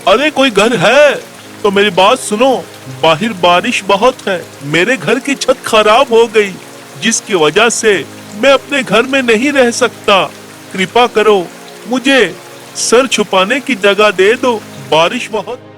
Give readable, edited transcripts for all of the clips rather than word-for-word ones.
अरे कोई घर है तो मेरी बात सुनो। बाहर बारिश बहुत है, मेरे घर की छत खराब हो गई, जिसकी वजह से मैं अपने घर में नहीं रह सकता। कृपा करो, मुझे सर छुपाने की जगह दे दो, बारिश बहुत।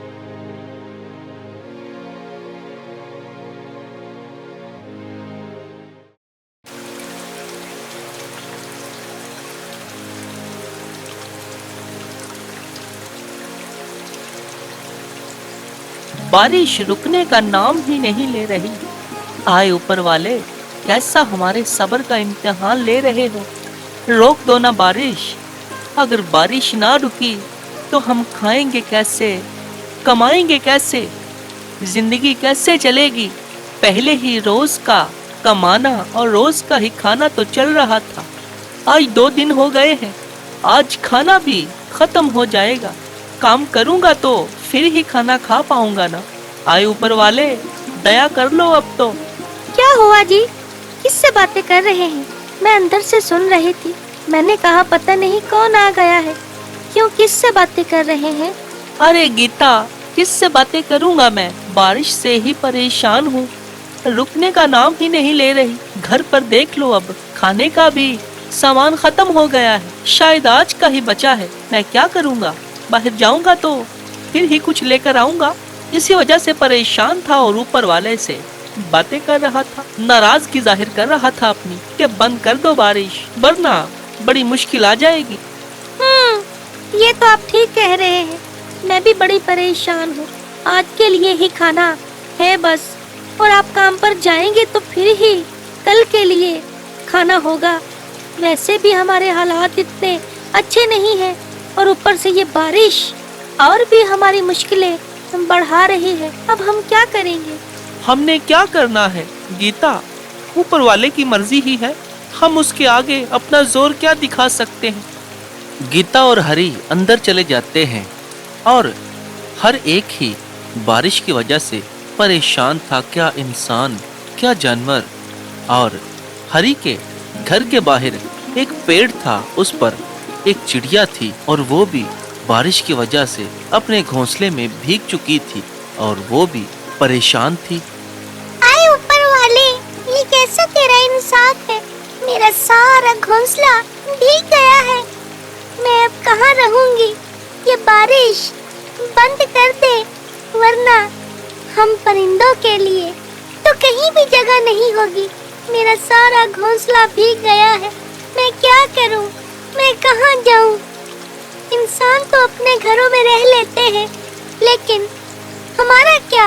बारिश रुकने का नाम ही नहीं ले रही। आए ऊपर वाले, कैसा हमारे सब्र का इम्तिहान ले रहे हो। रोक दो ना बारिश। अगर बारिश ना रुकी तो हम खाएंगे कैसे, कमाएंगे कैसे, जिंदगी कैसे चलेगी। पहले ही रोज का कमाना और रोज का ही खाना तो चल रहा था, आज 2 दिन हो गए हैं, आज खाना भी खत्म हो जाएगा। काम करूंगा तो फिर ही खाना खा पाऊंगा ना। आए ऊपर वाले, दया कर लो अब तो। क्या हुआ जी, किससे बातें कर रहे हैं? मैं अंदर से सुन रही थी। मैंने कहा पता नहीं कौन आ गया है। क्यों, किससे बातें कर रहे हैं? अरे गीता, किससे बातें करूंगा मैं, बारिश से ही परेशान हूँ। रुकने का नाम ही नहीं ले रही। घर पर देख लो, अब खाने का भी सामान खत्म हो गया है, शायद आज का ही बचा है। मैं क्या करूंगा, बाहर जाऊंगा तो फिर ही कुछ लेकर आऊंगा। इसी वजह से परेशान था और ऊपर वाले से बातें कर रहा था, नाराजगी जाहिर कर रहा था अपनी कि बंद कर दो बारिश, वरना बड़ी मुश्किल आ जाएगी। ये तो आप ठीक कह रहे हैं। मैं भी बड़ी परेशान हूँ। आज के लिए ही खाना है बस, और आप काम पर जाएंगे तो फिर ही कल के लिए खाना होगा। वैसे भी हमारे हालात इतने अच्छे नहीं हैं, और ऊपर से ये बारिश और भी हमारी मुश्किलें बढ़ा रही है। अब हम क्या करेंगे? हमने क्या करना है गीता, ऊपर वाले की मर्जी ही है, हम उसके आगे अपना जोर क्या दिखा सकते हैं। गीता और हरी अंदर चले जाते हैं और हर एक ही बारिश की वजह से परेशान था, क्या इंसान क्या जानवर। और हरी के घर के बाहर एक पेड़ था, उस पर एक चिड़िया थी और वो भी बारिश की वजह से अपने घोंसले में भीग चुकी थी और वो भी परेशान थी। आए ऊपर वाले, ये कैसा तेरा इंसाफ है? मेरा सारा घोंसला भीग गया है। मैं अब कहाँ रहूंगी? ये बारिश बंद कर दे, वरना हम परिंदों के लिए तो कहीं भी जगह नहीं होगी। मेरा सारा घोंसला भीग गया है। मैं क्या करूं? मैं कहाँ जाऊं? इंसान तो अपने घरों में रह लेते हैं, लेकिन हमारा क्या?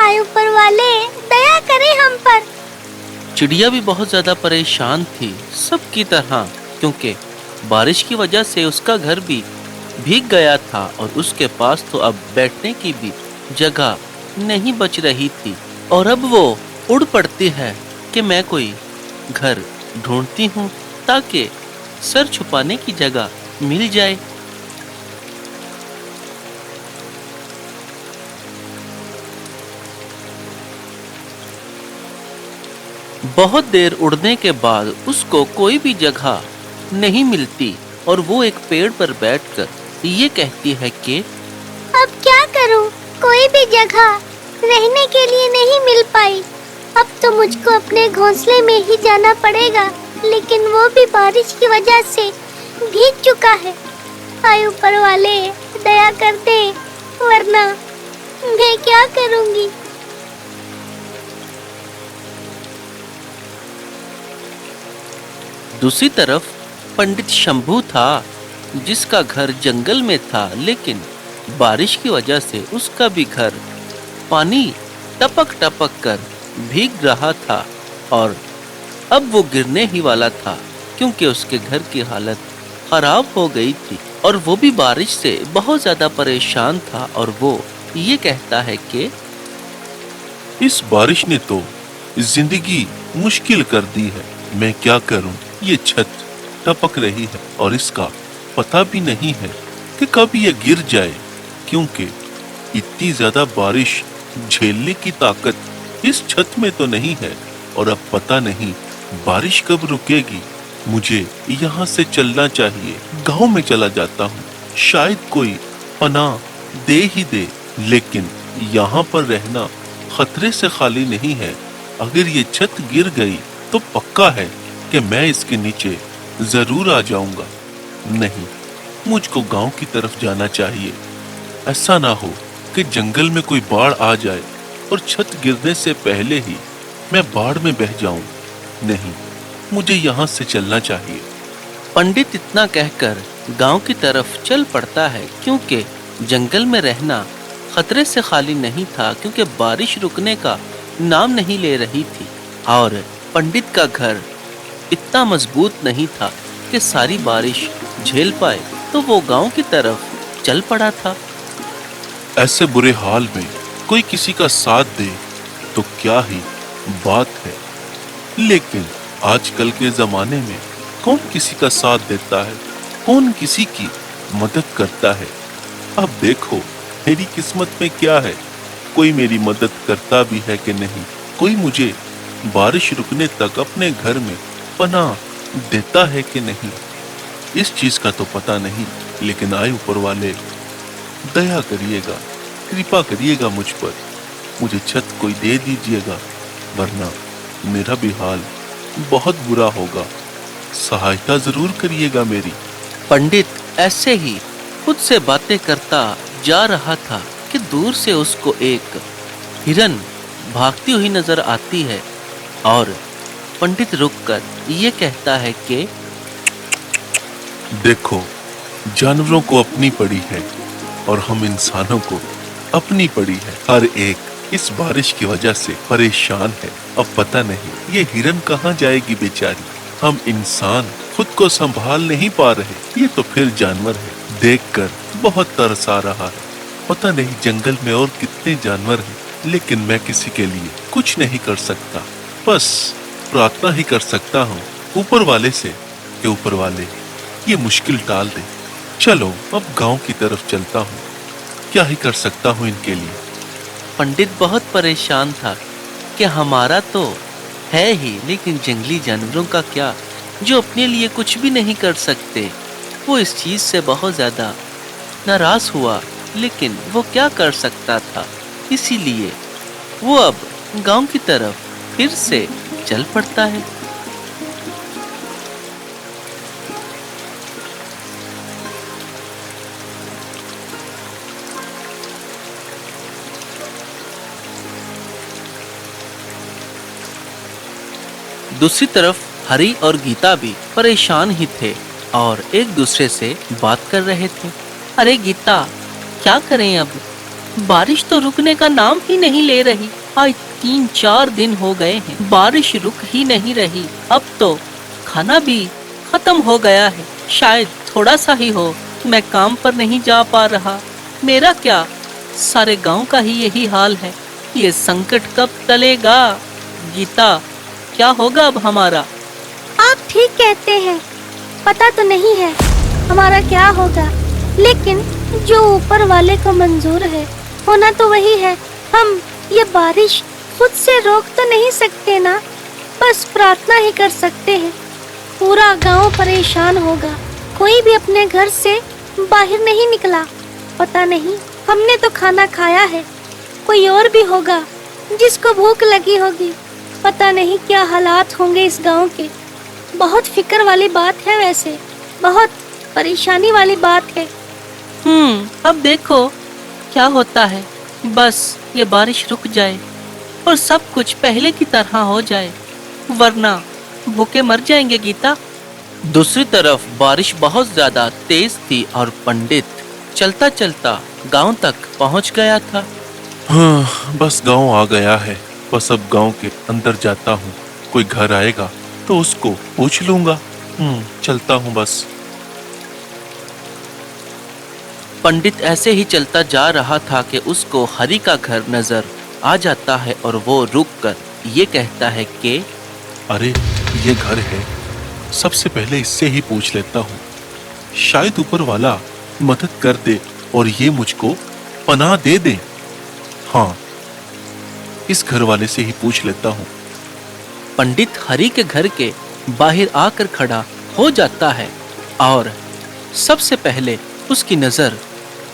आए ऊपर वाले, दया करें हम पर। चिड़िया भी बहुत ज्यादा परेशान थी सबकी तरह, क्योंकि बारिश की वजह से उसका घर भी भीग गया था और उसके पास तो अब बैठने की भी जगह नहीं बच रही थी। और अब वो उड़ पड़ती है कि मैं कोई घर ढूंढती हूँ ताकि सर छुपाने की जगह मिल जाए। बहुत देर उड़ने के बाद उसको कोई भी जगह नहीं मिलती और वो एक पेड़ पर बैठकर ये कहती है कि अब क्या करूं? कोई भी जगह रहने के लिए नहीं मिल पाई। अब तो मुझको अपने घोंसले में ही जाना पड़ेगा, लेकिन वो भी बारिश की वजह से भीग चुका है। आए ऊपर वाले, दया कर दे, वरना मैं क्या करूंगी? दूसरी तरफ पंडित शंभू था, जिसका घर जंगल में था, लेकिन बारिश की वजह से उसका भी घर पानी टपक टपक कर भीग रहा था और अब वो गिरने ही वाला था, क्योंकि उसके घर की हालत खराब हो गई थी और वो भी बारिश से बहुत ज्यादा परेशान था। और वो ये कहता है कि इस बारिश ने तो जिंदगी मुश्किल कर दी है। मैं क्या करूं? ये छत टपक रही है और इसका पता भी नहीं है कि कब ये गिर जाए, क्योंकि इतनी ज्यादा बारिश झेलने की ताकत इस छत में तो नहीं है। और अब पता नहीं बारिश कब रुकेगी। मुझे यहाँ से चलना चाहिए। गांव में चला जाता हूँ, शायद कोई पनाह दे ही दे, लेकिन यहाँ पर रहना खतरे से खाली नहीं है। अगर ये छत गिर गई तो पक्का है कि मैं इसके नीचे जरूर आ जाऊंगा। नहीं, मुझको गांव की तरफ जाना चाहिए। ऐसा ना हो कि जंगल में कोई बाढ़ आ जाए और छत गिरने से पहले ही मैं बाढ़ में बह जाऊं। नहीं, मुझे यहाँ से चलना चाहिए। पंडित इतना कहकर गांव की तरफ चल पड़ता है, क्योंकि जंगल में रहना खतरे से खाली नहीं था, क्योंकि बारिश रुकने का नाम नहीं ले रही थी और पंडित का घर इतना मजबूत नहीं था कि सारी बारिश झेल पाए, तो वो गांव की तरफ चल पड़ा था। ऐसे बुरे हाल में कोई किसी का साथ दे तो क्या ही बात है, लेकिन आजकल के जमाने में कौन किसी का साथ देता है, कौन किसी की मदद करता है। अब देखो मेरी किस्मत में क्या है, कोई मेरी मदद करता भी है कि नहीं, कोई मुझे बारिश रुकने तक अपने घर में पनाह देता है कि नहीं, इस चीज का तो पता नहीं। लेकिन आए ऊपर वाले, दया करिएगा, कृपा करिएगा मुझ पर, मुझे छत कोई दे दीजिएगा, वरना मेरा भी हाल बहुत बुरा होगा। सहायता जरूर करिएगा मेरी। पंडित ऐसे ही खुद से बातें करता जा रहा था कि दूर से उसको एक हिरन भागती हुई नजर आती है और पंडित रुककर ये कहता है कि देखो, जानवरों को अपनी पड़ी है और हम इंसानों को अपनी पड़ी है। हर एक इस बारिश की वजह से परेशान है। अब पता नहीं ये हिरन कहाँ जाएगी बेचारी। हम इंसान खुद को संभाल नहीं पा रहे, ये तो फिर जानवर है। देखकर बहुत तरस आ रहा है। पता नहीं जंगल में और कितने जानवर हैं, लेकिन मैं किसी के लिए कुछ नहीं कर सकता। बस प्रार्थना ही कर सकता हूँ ऊपर वाले से कि ऊपर वाले ये मुश्किल टाल दे। चलो अब गांव की तरफ चलता हूँ, क्या ही कर सकता हूँ इनके लिए। पंडित बहुत परेशान था कि हमारा तो है ही, लेकिन जंगली जानवरों का क्या, जो अपने लिए कुछ भी नहीं कर सकते। वो इस चीज से बहुत ज्यादा नाराज हुआ, लेकिन वो क्या कर सकता था, इसीलिए वो अब गांव की तरफ फिर से चल पड़ता है। दूसरी तरफ हरी और गीता भी परेशान ही थे और एक दूसरे से बात कर रहे थे। अरे गीता, क्या करें अब, बारिश तो रुकने का नाम ही नहीं ले रही। आज 3-4 दिन हो गए हैं, बारिश रुक ही नहीं रही। अब तो खाना भी खत्म हो गया है, शायद थोड़ा सा ही हो। मैं काम पर नहीं जा पा रहा। मेरा क्या, सारे गांव का ही यही हाल है। ये संकट कब टलेगा? गीता, क्या होगा अब हमारा? आप ठीक कहते हैं, पता तो नहीं है हमारा क्या होगा, लेकिन जो ऊपर वाले को मंजूर है होना तो वही है। हम ये बारिश खुद से रोक तो नहीं सकते ना, बस प्रार्थना ही कर सकते हैं। पूरा गांव परेशान होगा, कोई भी अपने घर से बाहर नहीं निकला। पता नहीं, हमने तो खाना खाया है, कोई और भी होगा जिसको भूख लगी होगी। पता नहीं क्या हालात होंगे इस गांव के। बहुत फिक्र वाली बात है, वैसे बहुत परेशानी वाली बात है। अब देखो क्या होता है। बस ये बारिश रुक जाए और सब कुछ पहले की तरह हो जाए, वरना भूखे मर जाएंगे गीता। दूसरी तरफ बारिश बहुत ज्यादा तेज थी और पंडित चलता चलता गांव तक पहुंच गया था। हाँ, बस गांव आ गया है। बस अब गांव के अंदर जाता हूँ, कोई घर आएगा तो उसको पूछ लूंगा। चलता हूँ बस। पंडित ऐसे ही चलता जा रहा था कि उसको हरी का घर नजर आ जाता है और वो रुककर ये कहता है कि अरे ये घर है, सबसे पहले इससे ही पूछ लेता हूँ, शायद ऊपर वाला मदद कर दे और ये मुझको पनाह दे दे। हाँ, इस घर वाले से ही पूछ लेता हूँ। पंडित हरी के घर के बाहर आकर खड़ा हो जाता है और सबसे पहले उसकी नजर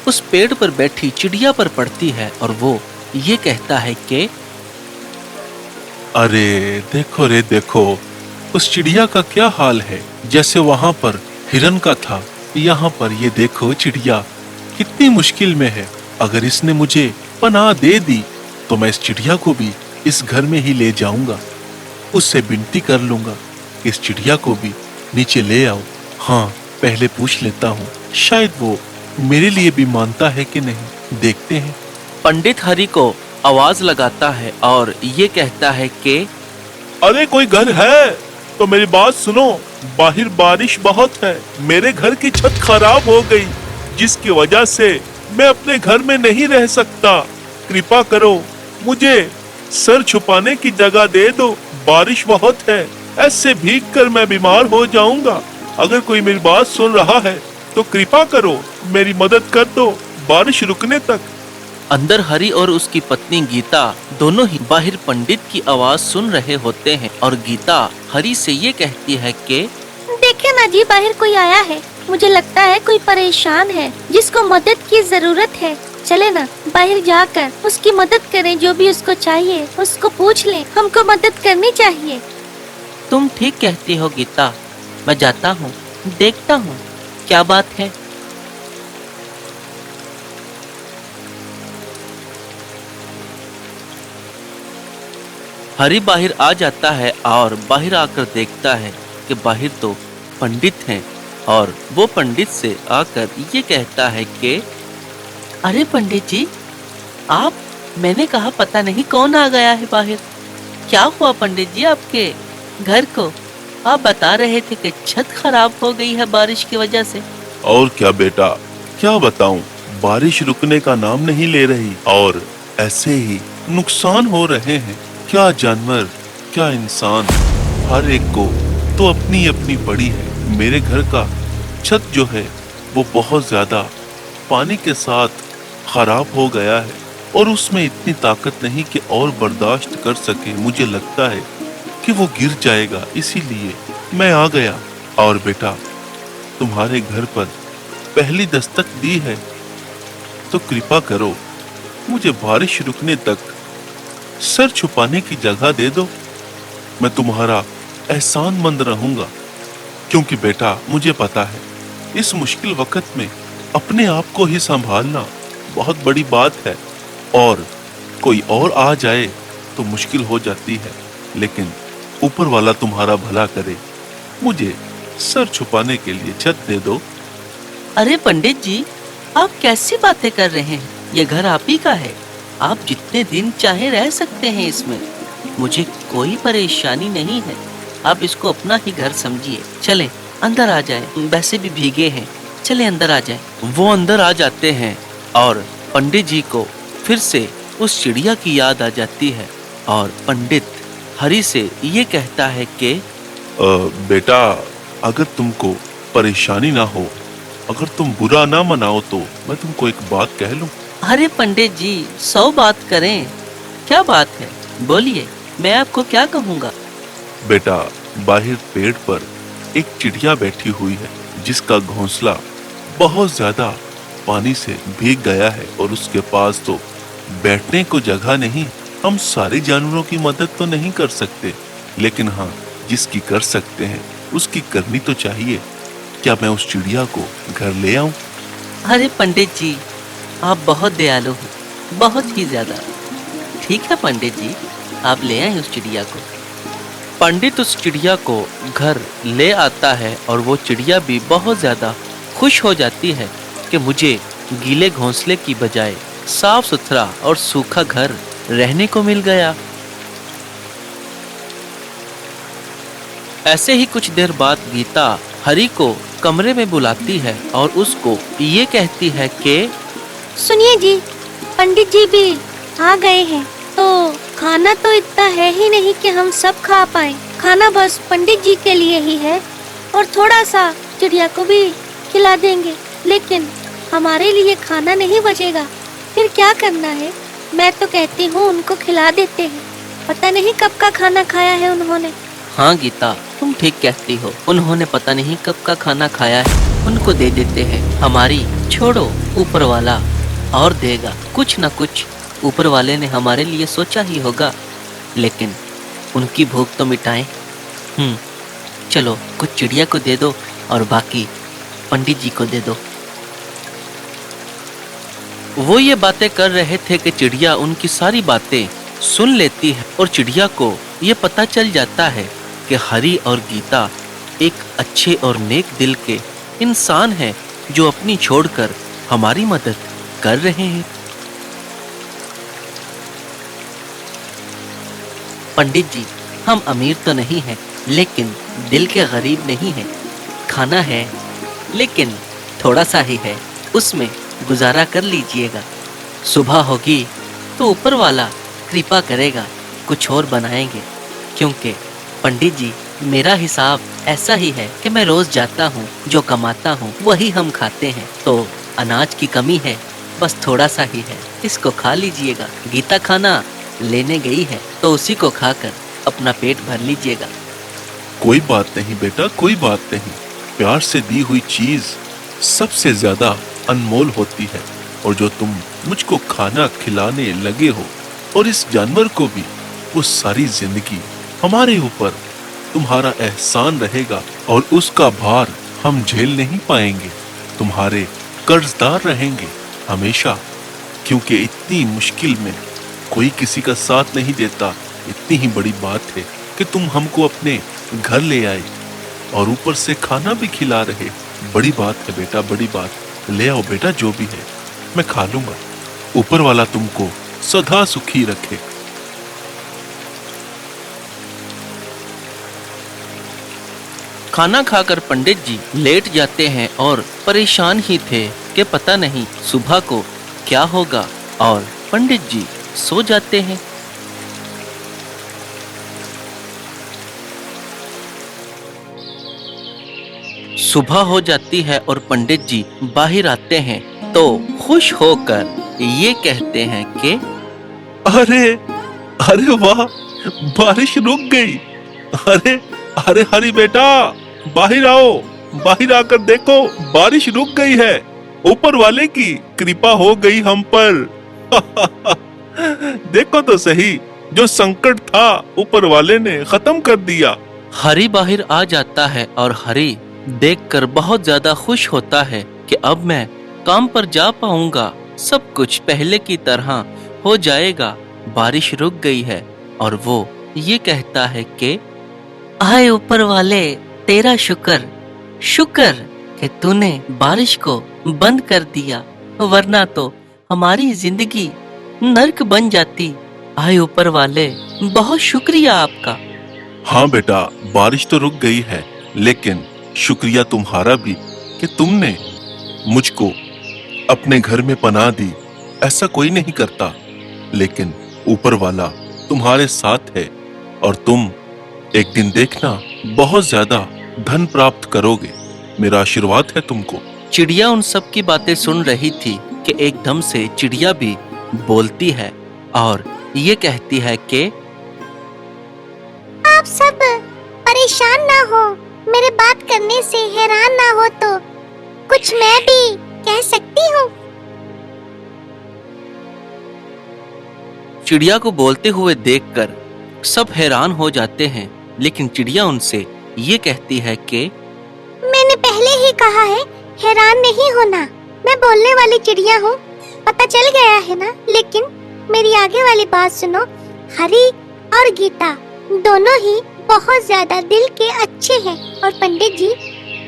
उस पेड़ पर बैठी चिड़िया पर पड़ती है और वो ये कहता है कि अरे देखो रे देखो, उस चिड़िया का क्या हाल है। जैसे वहां पर हिरन का था, यहाँ पर ये देखो चिड़िया कितनी मुश्किल में है। अगर इसने मुझे पनाह दे दी तो मैं इस चिड़िया को भी इस घर में ही ले जाऊंगा। उससे विनती कर लूंगा कि इस चिड़िया को भी नीचे ले आओ। हाँ, पहले पूछ लेता हूँ, शायद वो मेरे लिए भी मानता है कि नहीं, देखते हैं। पंडित हरि को आवाज लगाता है और ये कहता है कि अरे कोई घर है तो मेरी बात सुनो। बाहर बारिश बहुत है, मेरे घर की छत खराब हो गई, जिसकी वजह से मैं अपने घर में नहीं रह सकता। कृपा करो, मुझे सर छुपाने की जगह दे दो। बारिश बहुत है, ऐसे भीग कर मैं बीमार हो जाऊंगा। अगर कोई मेरी बात सुन रहा है तो कृपा करो, मेरी मदद कर दो बारिश रुकने तक। अंदर हरि और उसकी पत्नी गीता दोनों ही बाहर पंडित की आवाज सुन रहे होते हैं और गीता हरि से ये कहती है कि देखे ना जी, बाहर कोई आया है। मुझे लगता है कोई परेशान है जिसको मदद की जरूरत है। चले ना बाहर जाकर उसकी मदद करें, जो भी उसको चाहिए उसको पूछ ले। हमको मदद करनी चाहिए। तुम ठीक कहती हो गीता, मैं जाता हूँ, देखता हूँ क्या बात है। हरि बाहर आ जाता है और बाहर आकर देखता है कि बाहर तो पंडित हैं और वो पंडित से आकर ये कहता है कि अरे पंडित जी, आप, मैंने कहा पता नहीं कौन आ गया है बाहर। क्या हुआ पंडित जी आपके घर को? आप बता रहे थे कि छत खराब हो गई है बारिश की वजह से। और क्या बेटा, क्या बताऊं, बारिश रुकने का नाम नहीं ले रही और ऐसे ही नुकसान हो रहे हैं। क्या जानवर, क्या इंसान, हर एक को तो अपनी अपनी पड़ी है। मेरे घर का छत जो है वो बहुत ज्यादा पानी के साथ खराब हो गया है और उसमें इतनी ताकत नहीं कि और बर्दाश्त कर सके। मुझे लगता है कि वो गिर जाएगा, इसीलिए मैं आ गया। और बेटा, तुम्हारे घर पर पहली दस्तक दी है तो कृपा करो, मुझे बारिश रुकने तक सर छुपाने की जगह दे दो। मैं तुम्हारा एहसानमंद रहूंगा, क्योंकि बेटा मुझे पता है इस मुश्किल वक्त में अपने आप को ही संभालना बहुत बड़ी बात है और कोई और आ जाए तो मुश्किल हो जाती है। लेकिन ऊपर वाला तुम्हारा भला करे, मुझे सर छुपाने के लिए छत दे दो। अरे पंडित जी, आप कैसी बातें कर रहे हैं? ये घर आप ही का है, आप जितने दिन चाहे रह सकते हैं इसमें। मुझे कोई परेशानी नहीं है, आप इसको अपना ही घर समझिए। चले अंदर आ जाए, वैसे भी भीगे हैं, चले अंदर आ जाए। वो अंदर आ जाते हैं और पंडित जी को फिर से उस चिड़िया की याद आ जाती है और पंडित हरि से ये कहता है कि बेटा, अगर तुमको परेशानी ना हो, अगर तुम बुरा ना मनाओ तो मैं तुमको एक बात कह लूं। अरे पंडित जी, 100 बात करें, क्या बात है, बोलिए, मैं आपको क्या कहूँगा। बेटा, बाहर पेड़ पर एक चिड़िया बैठी हुई है जिसका घोंसला बहुत ज्यादा पानी से भीग गया है और उसके पास तो बैठने को जगह नहीं। हम सारे जानवरों की मदद तो नहीं कर सकते, लेकिन हाँ, जिसकी कर सकते हैं उसकी करनी तो चाहिए। क्या मैं उस चिड़िया को घर ले आऊं? अरे पंडित जी, आप बहुत दयालु हैं, बहुत ही ज्यादा। ठीक है पंडित जी, आप ले आए उस चिड़िया को। पंडित उस चिड़िया को घर ले आता है और वो चिड़िया भी बहुत ज्यादा खुश हो जाती है कि मुझे गीले घोंसले की बजाय साफ सुथरा और सूखा घर रहने को मिल गया। ऐसे ही कुछ देर बाद गीता हरि को कमरे में बुलाती है और उसको ये कहती है कि सुनिए जी, पंडित जी भी आ गए हैं, तो खाना तो इतना है ही नहीं कि हम सब खा पाए। खाना बस पंडित जी के लिए ही है और थोड़ा सा चिड़िया को भी खिला देंगे, लेकिन हमारे लिए खाना नहीं बचेगा। फिर क्या करना है? मैं तो कहती हूँ उनको खिला देते हैं, पता नहीं कब का खाना खाया है उन्होंने। हाँ गीता, तुम ठीक कहती हो, उन्होंने पता नहीं कब का खाना खाया है। उनको दे देते हैं। हमारी छोड़ो, ऊपर वाला और देगा, कुछ ना कुछ ऊपर वाले ने हमारे लिए सोचा ही होगा। लेकिन उनकी भूख तो मिटाएं। चलो कुछ चिड़िया को दे दो और बाकी पंडित जी को दे दो। वो ये बातें कर रहे थे कि चिड़िया उनकी सारी बातें सुन लेती है और चिड़िया को ये पता चल जाता है कि हरि और गीता एक अच्छे और नेक दिल के इंसान हैं जो अपनी छोड़कर हमारी मदद कर रहे हैं। पंडित जी, हम अमीर तो नहीं हैं, लेकिन दिल के गरीब नहीं हैं। खाना है लेकिन थोड़ा सा ही है, उसमें गुजारा कर लीजिएगा। सुबह होगी तो ऊपर वाला कृपा करेगा, कुछ और बनाएंगे। क्योंकि पंडित जी, मेरा हिसाब ऐसा ही है कि मैं रोज जाता हूँ, जो कमाता हूँ वही हम खाते हैं। तो अनाज की कमी है, बस थोड़ा सा ही है, इसको खा लीजिएगा। गीता खाना लेने गई है तो उसी को खाकर अपना पेट भर लीजिएगा। कोई बात नहीं बेटा, कोई बात नहीं। प्यार से दी हुई चीज सबसे ज्यादा अनमोल होती है। और जो तुम मुझको खाना खिलाने लगे हो और इस जानवर को भी, वो सारी जिंदगी हमारे ऊपर तुम्हारा एहसान रहेगा और उसका भार हम झेल नहीं पाएंगे। तुम्हारे कर्जदार रहेंगे हमेशा, क्योंकि इतनी मुश्किल में कोई किसी का साथ नहीं देता। इतनी ही बड़ी बात है कि तुम हमको अपने घर ले आए और ऊपर से खाना भी खिला रहे। बड़ी बात है बेटा, बड़ी बात। ले आओ बेटा, जो भी है मैं खा लूंगा। ऊपर वाला तुमको सदा सुखी रखे। खाना खाकर पंडित जी लेट जाते हैं और परेशान ही थे कि पता नहीं सुबह को क्या होगा, और पंडित जी सो जाते हैं। सुबह हो जाती है और पंडित जी बाहर आते हैं तो खुश होकर ये कहते हैं कि अरे अरे वाह, बारिश रुक गई। अरे अरे हरी बेटा, बाहर आओ, बाहर आकर देखो, बारिश रुक गई है। ऊपर वाले की कृपा हो गई हम पर। देखो तो सही, जो संकट था ऊपर वाले ने खत्म कर दिया। हरी बाहर आ जाता है और हरी देखकर बहुत ज्यादा खुश होता है कि अब मैं काम पर जा पाऊंगा, सब कुछ पहले की तरह हो जाएगा। बारिश रुक गई है और वो ये कहता है कि आए ऊपर वाले, तेरा शुक्र शुक्र कि तूने बारिश को बंद कर दिया, वरना तो हमारी जिंदगी नर्क बन जाती। आए ऊपर वाले, बहुत शुक्रिया आपका। हाँ बेटा, बारिश तो रुक गई है, लेकिन शुक्रिया तुम्हारा भी कि तुमने मुझको अपने घर में पनाह दी। ऐसा कोई नहीं करता, लेकिन ऊपर वाला तुम्हारे साथ है और तुम एक दिन देखना बहुत ज्यादा धन प्राप्त करोगे। मेरा आशीर्वाद है तुमको। चिड़िया उन सब की बातें सुन रही थी कि एकदम से चिड़िया भी बोलती है और ये कहती है कि आप सब परेशान ना हो, मेरे बात करने से हैरान ना हो तो कुछ मैं भी कह सकती हूँ। चिड़िया को बोलते हुए देखकर सब हैरान हो जाते हैं, लेकिन चिड़िया उनसे ये कहती है कि मैंने पहले ही कहा है, हैरान नहीं होना। मैं बोलने वाली चिड़िया हूँ, पता चल गया है ना। लेकिन मेरी आगे वाली बात सुनो। हरी और गीता दोनों ही बहुत ज्यादा दिल के अच्छे हैं। और पंडित जी,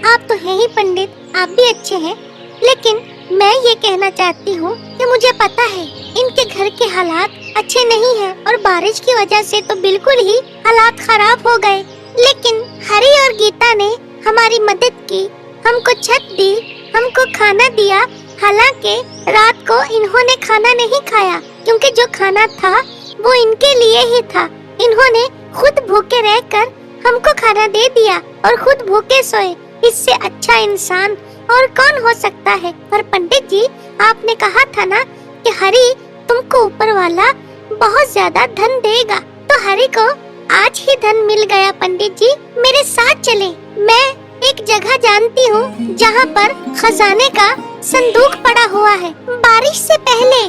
आप तो हैं ही पंडित, आप भी अच्छे हैं। लेकिन मैं ये कहना चाहती हूँ कि मुझे पता है इनके घर के हालात अच्छे नहीं हैं और बारिश की वजह से तो बिल्कुल ही हालात खराब हो गए। लेकिन हरी और गीता ने हमारी मदद की, हमको छत दी, हमको खाना दिया। हालांकि रात को इन्होंने खाना नहीं खाया, क्योंकि जो खाना था वो इनके लिए ही था। इन्होंने खुद भूखे रहकर हमको खाना दे दिया और खुद भूखे सोए। इससे अच्छा इंसान और कौन हो सकता है। पर पंडित जी, आपने कहा था ना कि हरी तुमको ऊपर वाला बहुत ज्यादा धन देगा, तो हरी को आज ही धन मिल गया। पंडित जी, मेरे साथ चले, मैं एक जगह जानती हूँ जहाँ पर खजाने का संदूक पड़ा हुआ है। बारिश से पहले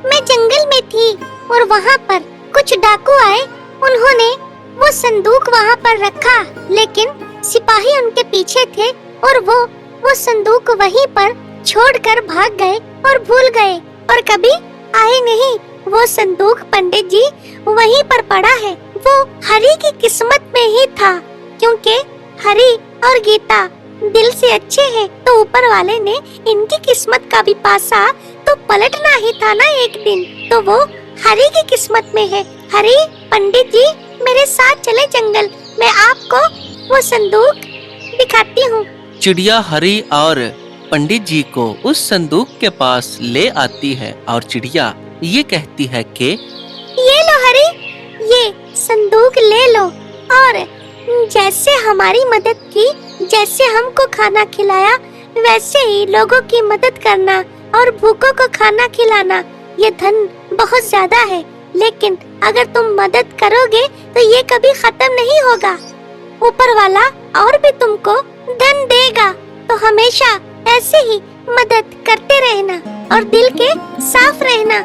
मैं जंगल में थी और वहाँ पर कुछ डाकू आए। उन्होंने वो संदूक वहाँ पर रखा, लेकिन सिपाही उनके पीछे थे और वो संदूक वहीं पर छोड़कर भाग गए और भूल गए और कभी आए नहीं। वो संदूक पंडित जी वहीं पर पड़ा है। वो हरि की किस्मत में ही था, क्योंकि हरि और गीता दिल से अच्छे हैं, तो ऊपर वाले ने इनकी किस्मत का भी पासा तो पलटना ही था ना एक दिन। तो वो हरि की किस्मत में है। हरि, पंडित जी मेरे साथ चले जंगल, मैं आपको वो संदूक दिखाती हूँ। चिड़िया हरि और पंडित जी को उस संदूक के पास ले आती है और चिड़िया ये कहती है कि ये लो हरि, ये संदूक ले लो और जैसे हमारी मदद की, जैसे हमको खाना खिलाया, वैसे ही लोगों की मदद करना और भूखों को खाना खिलाना। ये धन बहुत ज्यादा है, लेकिन अगर तुम मदद करोगे तो ये कभी खत्म नहीं होगा। ऊपर वाला और भी तुमको धन देगा, तो हमेशा ऐसे ही मदद करते रहना और दिल के साफ रहना।